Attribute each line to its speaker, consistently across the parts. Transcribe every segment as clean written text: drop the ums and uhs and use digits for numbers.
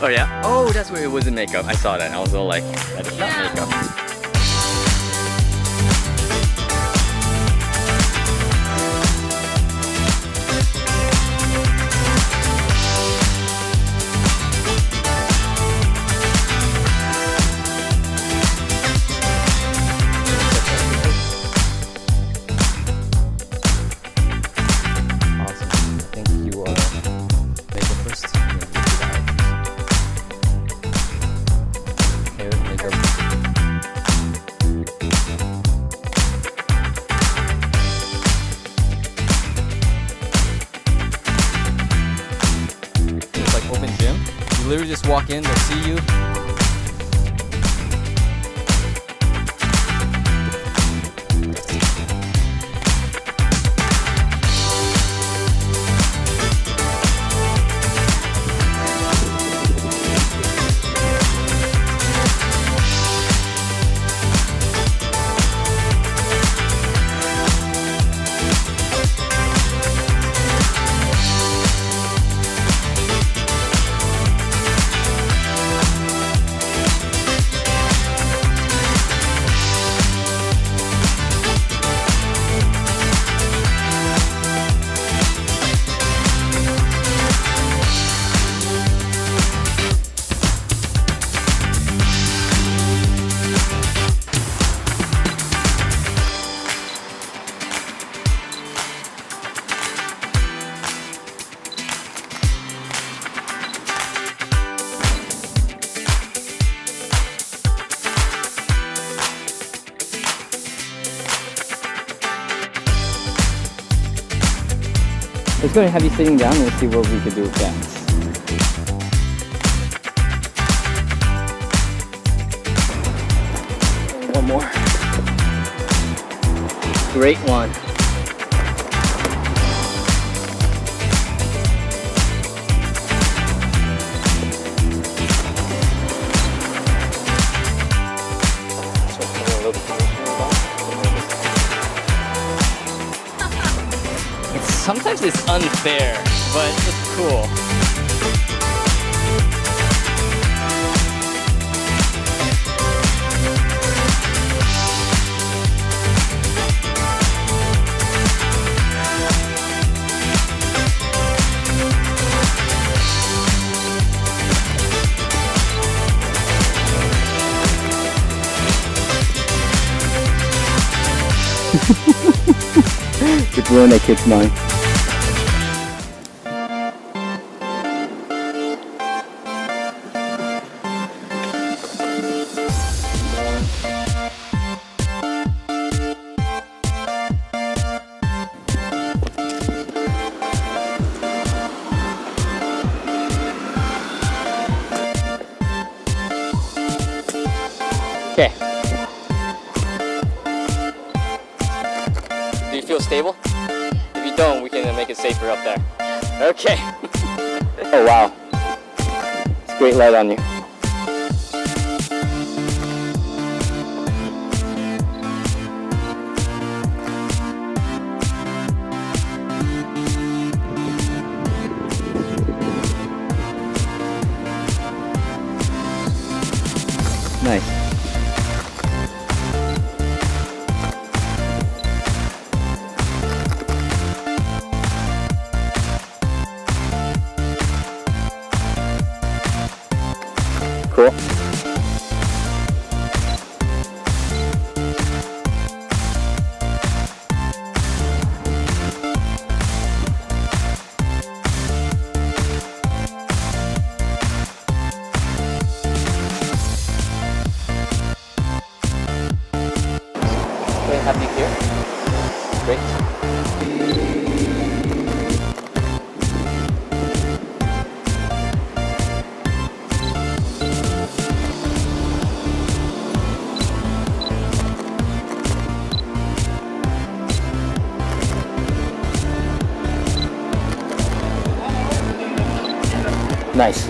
Speaker 1: Oh yeah? Oh, that's where it was in makeup. I saw that. I was all like, that is not makeup. Literally just walk in, they'll see you. Let's go and have you sitting down and see what we could do with that. One more. Great one. Sometimes it's unfair, but it's cool. It's blowing that kid's mind. Okay. Do you feel stable? If you don't, we can make it safer up there. Okay. Oh wow. It's great light on you. Nice. Cool. Okay, have you here? Great. Nice.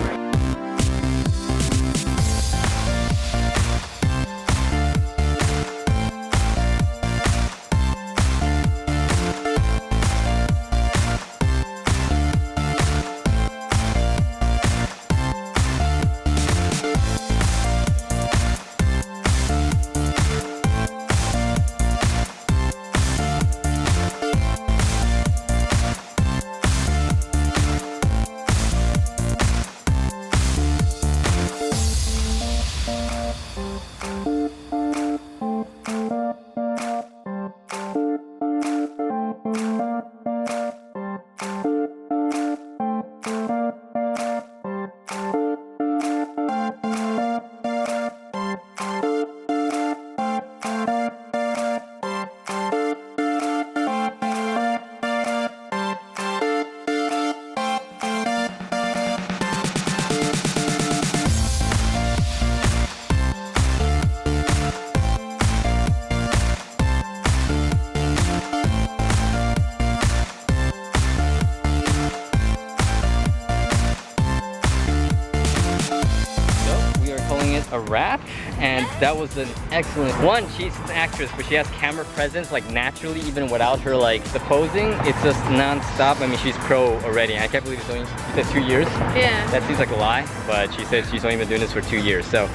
Speaker 1: wrap, and that was an excellent one. She's an actress, but she has camera presence like naturally, even without her like the posing. It's just non-stop. I mean, she's pro already. I can't believe it's only, you said 2 years?
Speaker 2: Yeah.
Speaker 1: That seems like a lie, but she said she's only been doing this for 2 years. So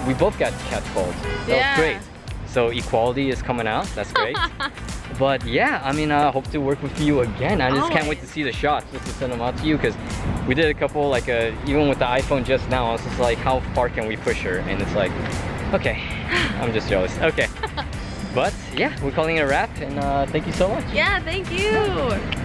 Speaker 1: we both got catcalled. That was great. So equality is coming out. That's great. But yeah, I mean, I hope to work with you again. I just can't wait to see the shots, just to send them out to you, because we did a couple, like, even with the iPhone just now, I was just like, how far can we push her? And it's like, okay, I'm just jealous. Okay. But yeah, we're calling it a wrap, and thank you so much.
Speaker 2: Yeah, thank you.